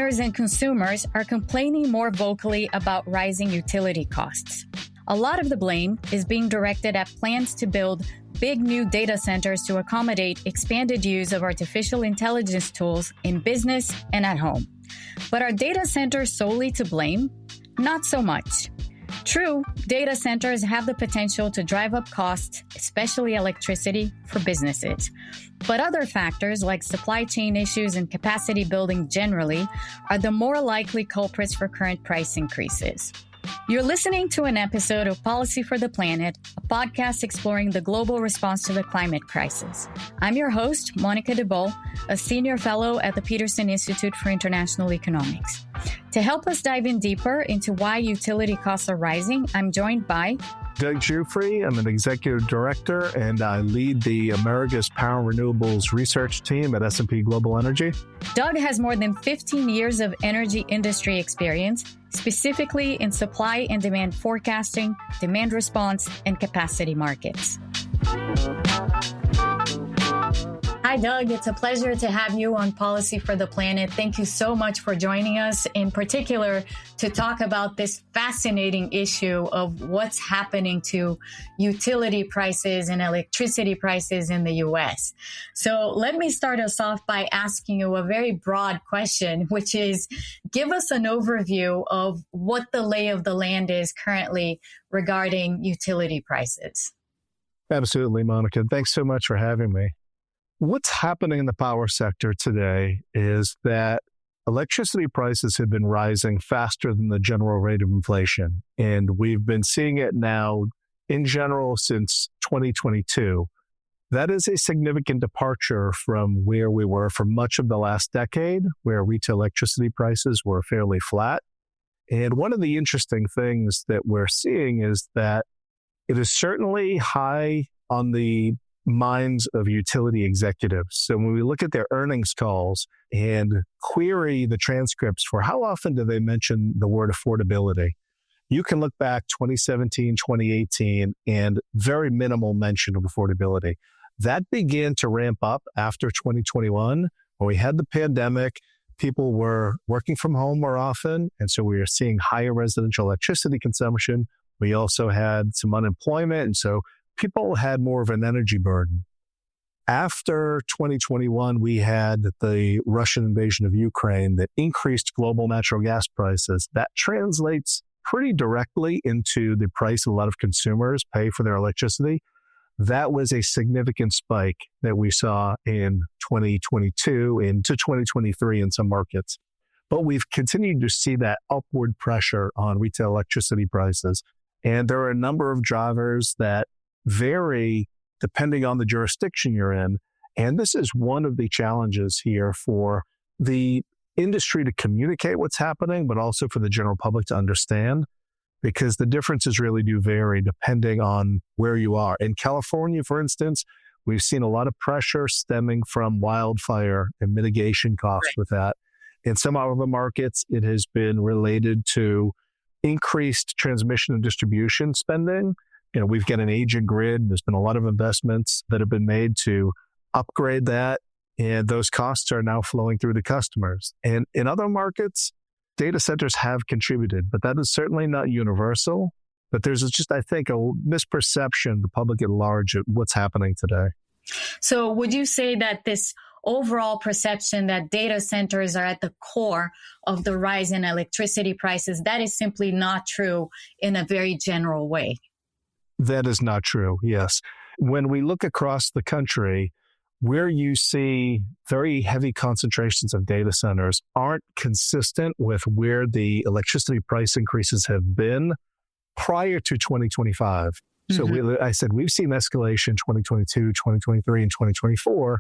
owners and consumers are complaining more vocally about rising utility costs. A lot of the blame is being directed at plans to build big new data centers to accommodate expanded use of artificial intelligence tools in business and at home. But are data centers solely to blame? Not so much. True, data centers have the potential to drive up costs, especially electricity, for businesses. But other factors like supply chain issues and capacity building generally are the more likely culprits for current price increases. You're listening to an episode of Policy for the Planet, a podcast exploring the global response to the climate crisis. I'm your host, Monica de Bolle, a senior fellow at the Peterson Institute for International Economics. To help us dive in deeper into why utility costs are rising, I'm joined by Doug Giuffre. I'm an executive director, and I lead the Americas Power and Renewables research team at S&P Global Energy. Doug has more than 15 years of energy industry experience, specifically in supply and demand forecasting, demand response, and capacity markets. Hi, Doug. It's a pleasure to have you on Policy for the Planet. Thank you so much for joining us, in particular, to talk about this fascinating issue of what's happening to utility prices and electricity prices in the U.S. So let me start us off by asking you a very broad question, which is, give us an overview of what the lay of the land is currently regarding utility prices. Absolutely, Monica. Thanks so much for having me. What's happening in the power sector today is that electricity prices have been rising faster than the general rate of inflation. And we've been seeing it now in general since 2022. That is a significant departure from where we were for much of the last decade, where retail electricity prices were fairly flat. And one of the interesting things that we're seeing is that it is certainly high on the minds of utility executives. So when we look at their earnings calls and query the transcripts for how often do they mention the word affordability, you can look back 2017, 2018, and very minimal mention of affordability. That began to ramp up after 2021 when we had the pandemic. People were working from home more often, and so we were seeing higher residential electricity consumption. We also had some unemployment, and so people had more of an energy burden. After 2021, we had the Russian invasion of Ukraine that increased global natural gas prices. That translates pretty directly into the price a lot of consumers pay for their electricity. That was a significant spike that we saw in 2022 into 2023 in some markets. But we've continued to see that upward pressure on retail electricity prices. And there are a number of drivers that vary depending on the jurisdiction you're in. And this is one of the challenges here for the industry to communicate what's happening, but also for the general public to understand, because the differences really do vary depending on where you are. In California, for instance, we've seen a lot of pressure stemming from wildfire and mitigation costs with that. In some other markets, it has been related to increased transmission and distribution spending. You know, we've got an aging grid. There's been a lot of investments that have been made to upgrade that, and those costs are now flowing through to customers. And in other markets, data centers have contributed, but that is certainly not universal. But there's just, I think, a misperception, the public at large, of what's happening today. So would you say that this overall perception that data centers are at the core of the rise in electricity prices, that is simply not true in a very general way? That is not true, yes. When we look across the country, where you see very heavy concentrations of data centers aren't consistent with where the electricity price increases have been prior to 2025. So I said we've seen escalation 2022, 2023, and 2024.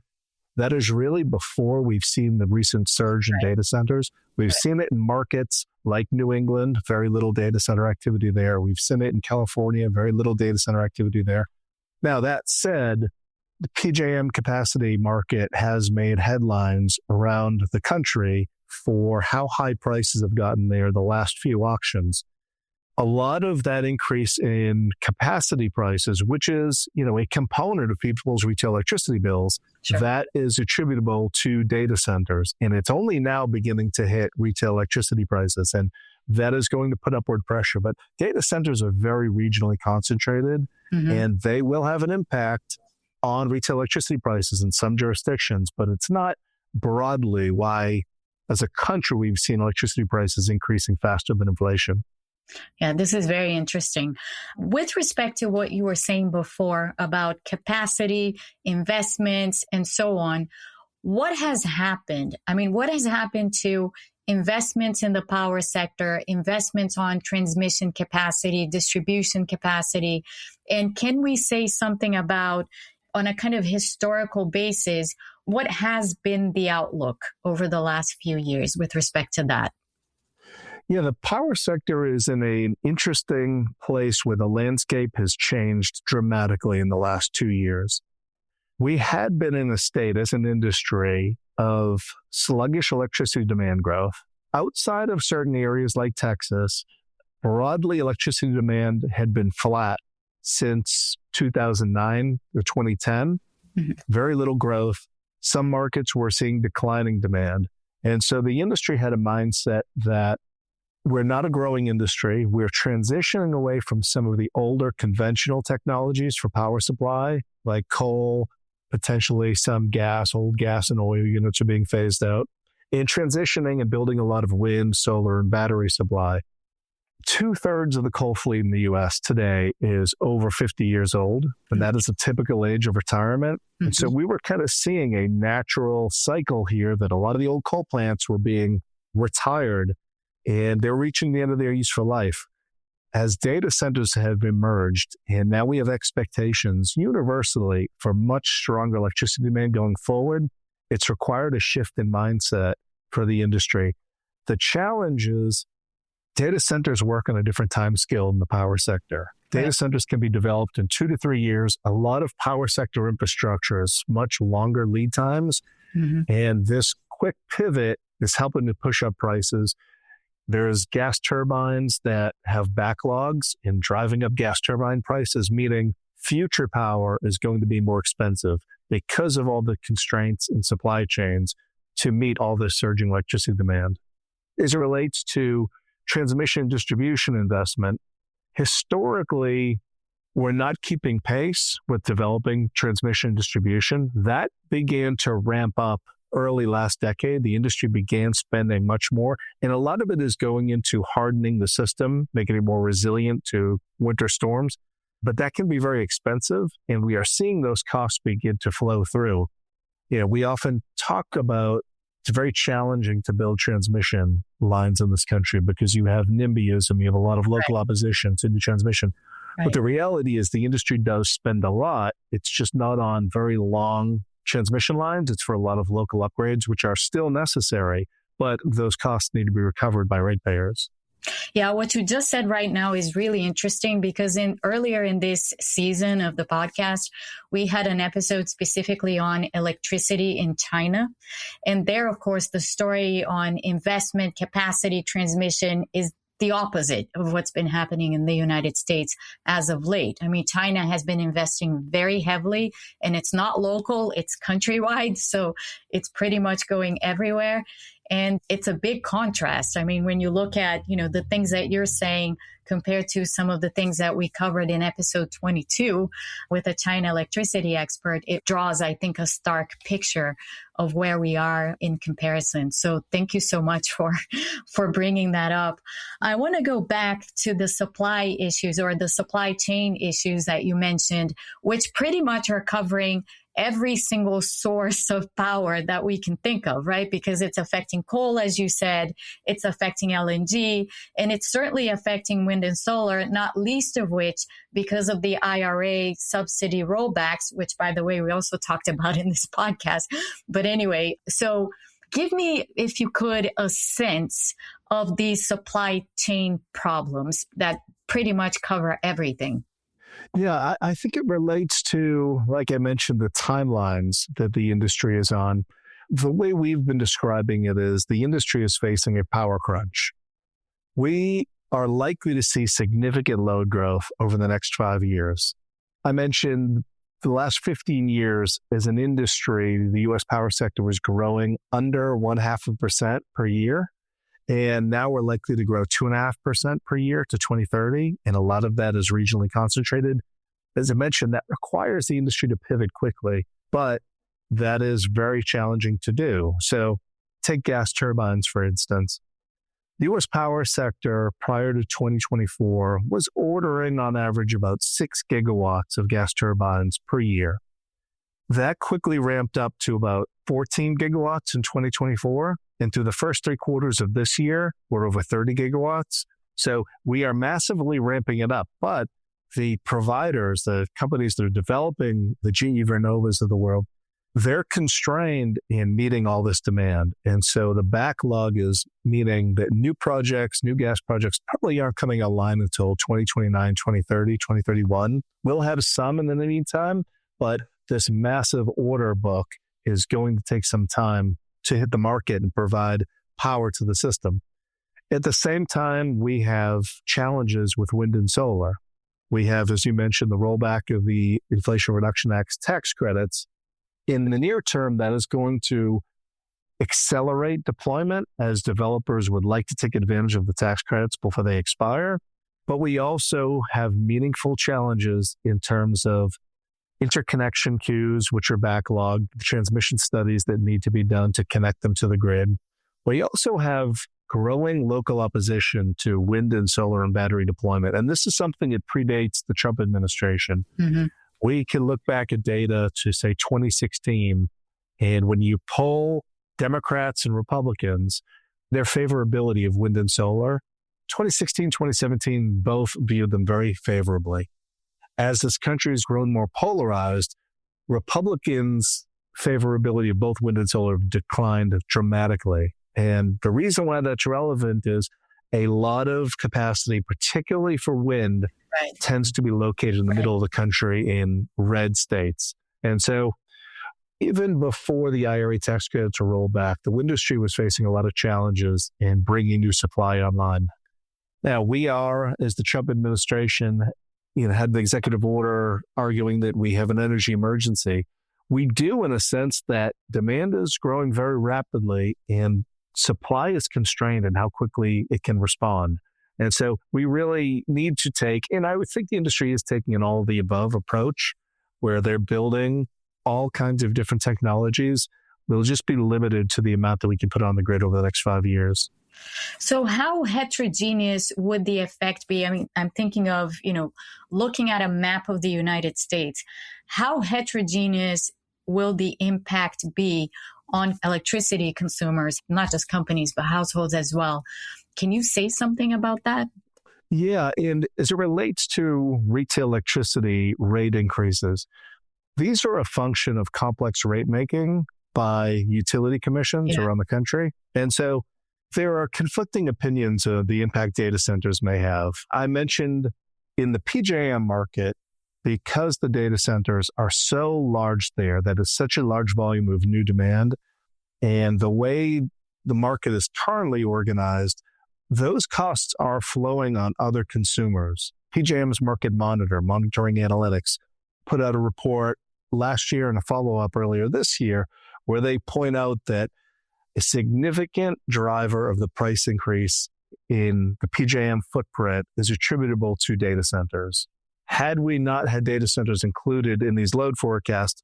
That is really before we've seen the recent surge in data centers. We've seen it in markets like New England, very little data center activity there. We've seen it in California, very little data center activity there. Now, that said, the PJM capacity market has made headlines around the country for how high prices have gotten there the last few auctions. a lot of that increase in capacity prices, which is, a component of people's retail electricity bills, Sure. that is attributable to data centers. And it's only now beginning to hit retail electricity prices. And that is going to put upward pressure. But data centers are very regionally concentrated, and they will have an impact on retail electricity prices in some jurisdictions. But it's not broadly why, as a country, we've seen electricity prices increasing faster than inflation. Yeah, this is very interesting. With respect to what you were saying before about capacity, investments, and so on, what has happened? I mean, what has happened to investments in the power sector, investments on transmission capacity, distribution capacity? And can we say something about, on a kind of historical basis, what has been the outlook over the last few years with respect to that? Yeah, the power sector is in an interesting place where the landscape has changed dramatically in the last 2 years. We had been in a state as an industry of sluggish electricity demand growth. Outside of certain areas like Texas, broadly electricity demand had been flat since 2009 or 2010. Very little growth. Some markets were seeing declining demand. And so the industry had a mindset that we're not a growing industry. We're transitioning away from some of the older conventional technologies for power supply, like coal, potentially some gas, old gas and oil units are being phased out, and transitioning and building a lot of wind, solar, and battery supply. 2/3 of the coal fleet in the U.S. today is over 50 years old, and that is a typical age of retirement. And so we were kind of seeing a natural cycle here that a lot of the old coal plants were being retired, and they're reaching the end of their useful life. As data centers have emerged, and now we have expectations universally for much stronger electricity demand going forward, it's required a shift in mindset for the industry. The challenge is data centers work on a different time scale in the power sector. Data centers can be developed in 2 to 3 years. A lot of power sector infrastructure is much longer lead times, and this quick pivot is helping to push up prices. There's gas turbines that have backlogs and driving up gas turbine prices, meaning future power is going to be more expensive because of all the constraints in supply chains to meet all this surging electricity demand. As it relates to transmission distribution investment, historically, we're not keeping pace with developing transmission distribution. That began to ramp up early last decade. The industry began spending much more, and a lot of it is going into hardening the system, making it more resilient to winter storms. But that can be very expensive, and we are seeing those costs begin to flow through. We often talk about it's very challenging to build transmission lines in this country because you have NIMBYism, you have a lot of local opposition to new transmission. But the reality is the industry does spend a lot. It's just not on very long transmission lines. It's for a lot of local upgrades, which are still necessary, but those costs need to be recovered by ratepayers. Yeah, what you just said right now is really interesting because earlier in this season of the podcast, we had an episode specifically on electricity in China. And there, of course, the story on investment capacity transmission is the opposite of what's been happening in the United States as of late. I mean, China has been investing very heavily, and it's not local, it's countrywide. So it's pretty much going everywhere. And it's a big contrast. I mean, when you look at, the things that you're saying compared to some of the things that we covered in episode 22 with a China electricity expert, it draws, I think, a stark picture of where we are in comparison. So thank you so much for bringing that up. I want to go back to the supply issues or the supply chain issues that you mentioned, which pretty much are covering every single source of power that we can think of, right? Because it's affecting coal, as you said, it's affecting LNG, and it's certainly affecting wind and solar, not least of which because of the IRA subsidy rollbacks, which, by the way, we also talked about in this podcast. But anyway, so give me, if you could, a sense of these supply chain problems that pretty much cover everything. Yeah, I think it relates to, like I mentioned, the timelines that the industry is on. The way we've been describing it is the industry is facing a power crunch. We are likely to see significant load growth over the next 5 years. I mentioned the last 15 years as an industry, the U.S. power sector was growing under 0.5% per year. And now we're likely to grow 2.5% per year to 2030. And a lot of that is regionally concentrated. As I mentioned, that requires the industry to pivot quickly, but that is very challenging to do. So take gas turbines, for instance. The U.S. power sector prior to 2024 was ordering on average about 6 gigawatts of gas turbines per year. That quickly ramped up to about 14 gigawatts in 2024. And through the first 3 quarters of this year, we're over 30 gigawatts. So we are massively ramping it up. But the providers, the companies that are developing the GE Vernovas of the world, they're constrained in meeting all this demand. And so the backlog is meaning that new projects, new gas projects probably aren't coming online until 2029, 2030, 2031. We'll have some in the meantime, but this massive order book is going to take some time to hit the market and provide power to the system. At the same time, we have challenges with wind and solar. We have, as you mentioned, the rollback of the Inflation Reduction Act's tax credits. In the near term, that is going to accelerate deployment as developers would like to take advantage of the tax credits before they expire. But we also have meaningful challenges in terms of interconnection queues, which are backlogged, the transmission studies that need to be done to connect them to the grid. We also have growing local opposition to wind and solar and battery deployment. And this is something that predates the Trump administration. Mm-hmm. We can look back at data to, say, 2016, and when you poll Democrats and Republicans, their favorability of wind and solar, 2016, 2017, both viewed them very favorably. As this country has grown more polarized, Republicans' favorability of both wind and solar declined dramatically. And the reason why that's relevant is a lot of capacity, particularly for wind, tends to be located in the middle of the country in red states. And so even before the IRA tax credits were rolled back, the wind industry was facing a lot of challenges in bringing new supply online. Now, we are, as the Trump administration had the executive order arguing that we have an energy emergency, we do in a sense that demand is growing very rapidly and supply is constrained in how quickly it can respond. And so we really need to take, and I would think the industry is taking an all of the above approach where they're building all kinds of different technologies. They'll just be limited to the amount that we can put on the grid over the next 5 years. So how heterogeneous would the effect be? I mean, I'm thinking of, looking at a map of the United States. How heterogeneous will the impact be on electricity consumers, not just companies, but households as well? Can you say something about that? Yeah, and as it relates to retail electricity rate increases, these are a function of complex rate making by utility commissions around the country. And so there are conflicting opinions of the impact data centers may have. I mentioned in the PJM market, because the data centers are so large there, that is such a large volume of new demand, and the way the market is currently organized, those costs are flowing on other consumers. PJM's Market Monitor, Monitoring Analytics, put out a report last year and a follow-up earlier this year where they point out that a significant driver of the price increase in the PJM footprint is attributable to data centers. Had we not had data centers included in these load forecasts,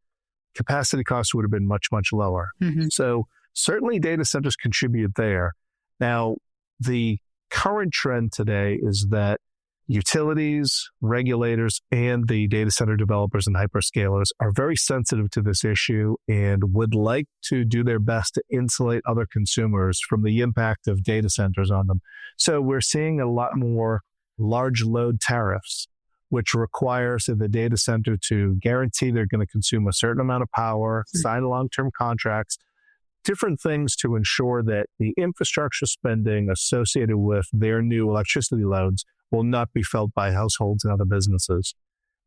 capacity costs would have been much, much lower. Mm-hmm. So certainly data centers contribute there. Now, the current trend today is that utilities, regulators, and the data center developers and hyperscalers are very sensitive to this issue and would like to do their best to insulate other consumers from the impact of data centers on them. So we're seeing a lot more large load tariffs, which requires the data center to guarantee they're going to consume a certain amount of power, sign long-term contracts, different things to ensure that the infrastructure spending associated with their new electricity loads will not be felt by households and other businesses.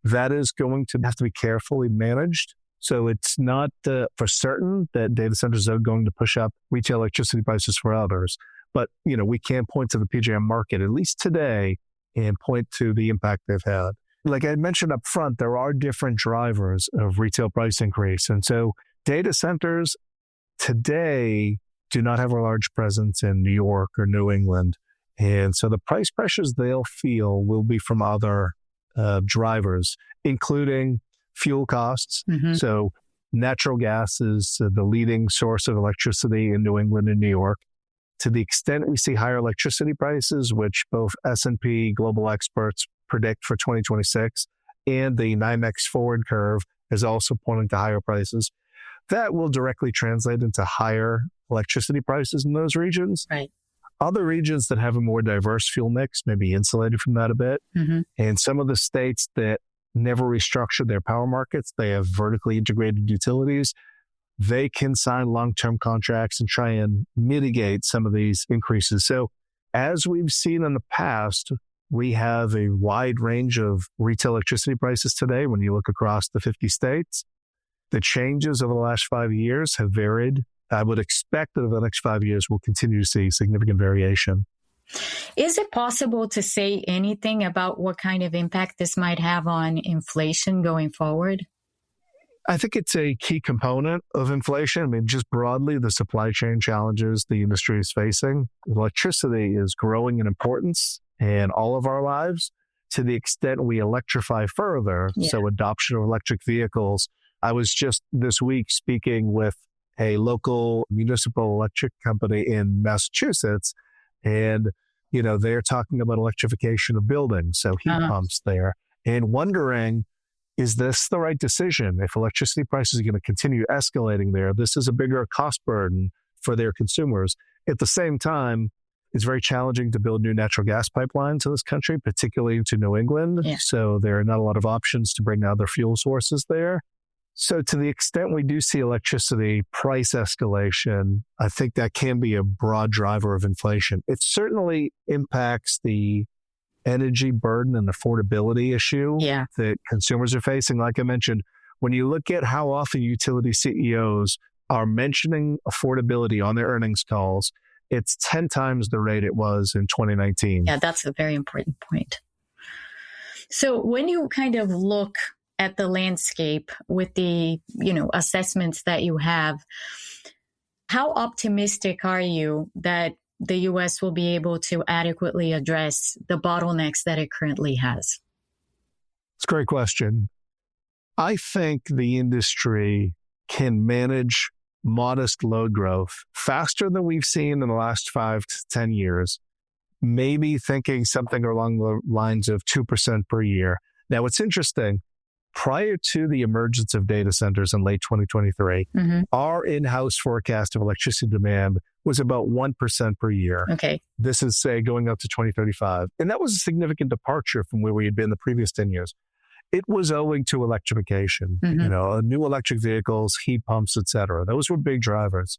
That is going to have to be carefully managed. So it's not for certain that data centers are going to push up retail electricity prices for others, But, we can point to the PJM market, at least today, and point to the impact they've had. Like I mentioned up front, there are different drivers of retail price increase. And so data centers today do not have a large presence in New York or New England. And so the price pressures they'll feel will be from other drivers, including fuel costs. Mm-hmm. So natural gas is the leading source of electricity in New England and New York. To the extent we see higher electricity prices, which both S&P Global experts predict for 2026, and the NYMEX forward curve is also pointing to higher prices, that will directly translate into higher electricity prices in those regions. Right. Other regions that have a more diverse fuel mix may be insulated from that a bit. Mm-hmm. And some of the states that never restructured their power markets, they have vertically integrated utilities. They can sign long-term contracts and try and mitigate some of these increases. So as we've seen in the past, we have a wide range of retail electricity prices today when you look across the 50 states. The changes over the last 5 years have varied. I would expect that over the next 5 years, we'll continue to see significant variation. Is it possible to say anything about what kind of impact this might have on inflation going forward? I think it's a key component of inflation. I mean, just broadly, the supply chain challenges the industry is facing. Electricity is growing in importance in all of our lives to the extent we electrify further. Yeah. So adoption of electric vehicles. I was just this week speaking with a local municipal electric company in Massachusetts, and, they're talking about electrification of buildings, so heat pumps there, and wondering, is this the right decision? If electricity prices are going to continue escalating there, this is a bigger cost burden for their consumers. At the same time, it's very challenging to build new natural gas pipelines in this country, particularly into New England. Yeah. So there are not a lot of options to bring other fuel sources there. So to the extent we do see electricity price escalation, I think that can be a broad driver of inflation. It certainly impacts the energy burden and affordability issue that consumers are facing. Like I mentioned, when you look at how often utility CEOs are mentioning affordability on their earnings calls, it's 10 times the rate it was in 2019. Yeah, that's a very important point. So when you kind of look at the landscape with the, assessments that you have, how optimistic are you that the U.S. will be able to adequately address the bottlenecks that it currently has? It's a great question. I think the industry can manage modest load growth faster than we've seen in the last 5 to 10 years, maybe thinking something along the lines of 2% per year. Now, what's interesting, prior to the emergence of data centers in late 2023, our in-house forecast of electricity demand was about 1% per year. Okay. This is, say, going up to 2035. And that was a significant departure from where we had been the previous 10 years. It was owing to electrification, new electric vehicles, heat pumps, et cetera. Those were big drivers.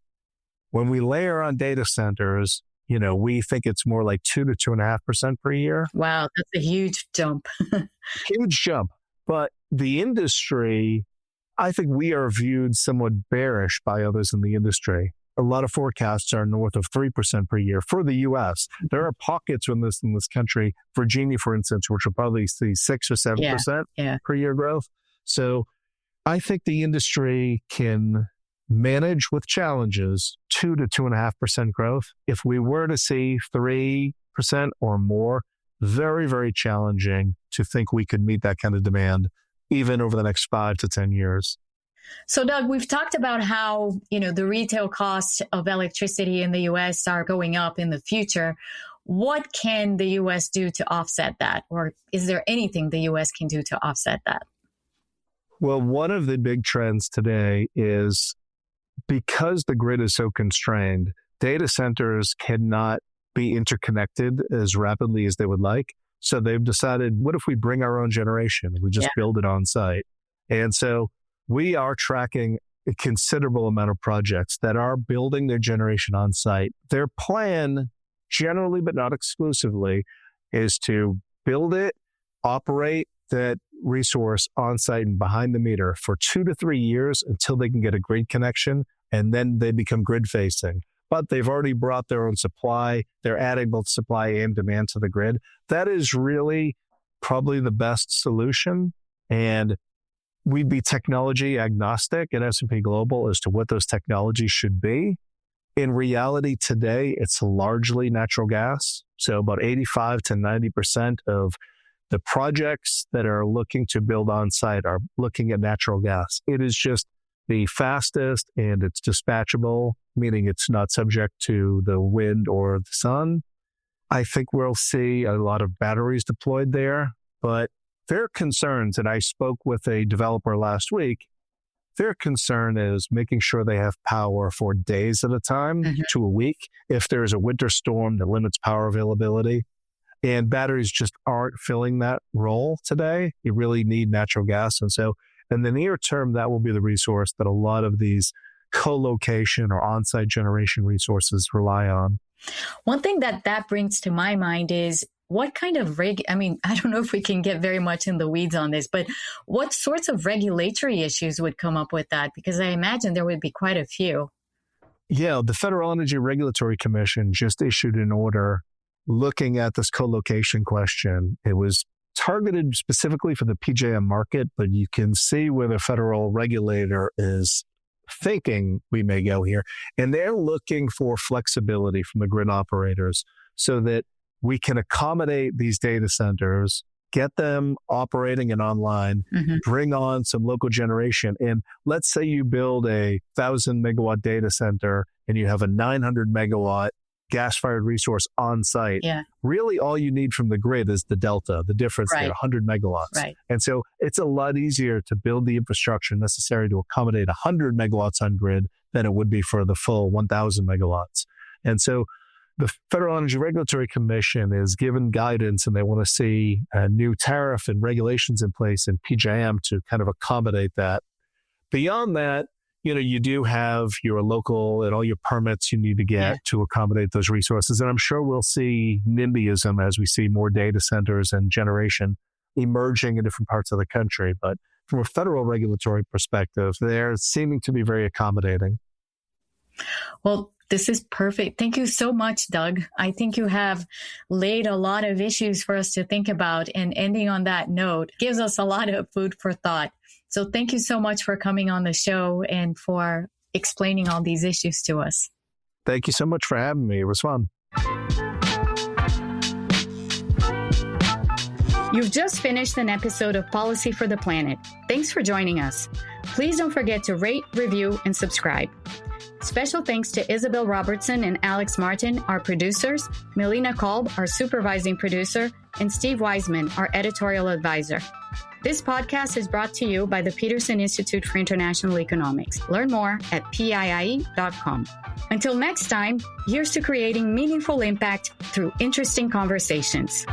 When we layer on data centers, we think it's more like 2 to 2.5% per year. Wow, that's a huge jump. Huge jump. But the industry, I think we are viewed somewhat bearish by others in the industry. A lot of forecasts are north of 3% per year for the U.S. There are pockets in this country, Virginia, for instance, which will probably see 6 or 7% per year growth. So I think the industry can manage with challenges 2 to 2.5% growth. If we were to see 3% or more, very, very challenging to think we could meet that kind of demand, even over the next 5 to 10 years. So, Doug, we've talked about how, the retail costs of electricity in the U.S. are going up in the future. What can the U.S. do to offset that? Or is there anything the U.S. can do to offset that? Well, one of the big trends today is because the grid is so constrained, data centers cannot be interconnected as rapidly as they would like. So they've decided, what if we bring our own generation? We just build it on site. And so we are tracking a considerable amount of projects that are building their generation on site. Their plan, generally but not exclusively, is to build it, operate that resource on site and behind the meter for 2 to 3 years until they can get a grid connection, and then they become grid facing. but they've already brought their own supply. They're adding both supply and demand to the grid. That is really probably the best solution. And we'd be technology agnostic at S&P Global as to what those technologies should be. In reality today, it's largely natural gas. So about 85 to 90% of the projects that are looking to build on site are looking at natural gas. It is just the fastest and it's dispatchable, meaning it's not subject to the wind or the sun. I think we'll see a lot of batteries deployed there, but their concerns, and I spoke with a developer last week, their concern is making sure they have power for days at a time to a week. If there's a winter storm that limits power availability, and batteries just aren't filling that role today, you really need natural gas. And so in the near term, that will be the resource that a lot of these co-location or on-site generation resources rely on. One thing that brings to my mind is what kind of I don't know if we can get very much in the weeds on this, but what sorts of regulatory issues would come up with that? Because I imagine there would be quite a few. Yeah, the Federal Energy Regulatory Commission just issued an order looking at this co-location question. It was targeted specifically for the PJM market, but you can see where the federal regulator is thinking we may go here. And they're looking for flexibility from the grid operators so that we can accommodate these data centers, get them operating and online, bring on some local generation. And let's say you build a 1,000 megawatt data center and you have a 900 megawatt gas-fired resource on site. Yeah. Really all you need from the grid is the delta, the difference there, 100 megawatts. Right. And so it's a lot easier to build the infrastructure necessary to accommodate 100 megawatts on grid than it would be for the full 1,000 megawatts. And so the Federal Energy Regulatory Commission is given guidance and they want to see a new tariff and regulations in place in PJM to kind of accommodate that. Beyond that, you do have your local and all your permits you need to get to accommodate those resources. And I'm sure we'll see NIMBYism as we see more data centers and generation emerging in different parts of the country. But from a federal regulatory perspective, they're seeming to be very accommodating. Well, this is perfect. Thank you so much, Doug. I think you have laid a lot of issues for us to think about, and ending on that note gives us a lot of food for thought. So thank you so much for coming on the show and for explaining all these issues to us. Thank you so much for having me. It was fun. You've just finished an episode of Policy for the Planet. Thanks for joining us. Please don't forget to rate, review, and subscribe. Special thanks to Isabel Robertson and Alex Martin, our producers, Melina Kolb, our supervising producer, and Steve Wiseman, our editorial advisor. This podcast is brought to you by the Peterson Institute for International Economics. Learn more at PIIE.com. Until next time, here's to creating meaningful impact through interesting conversations.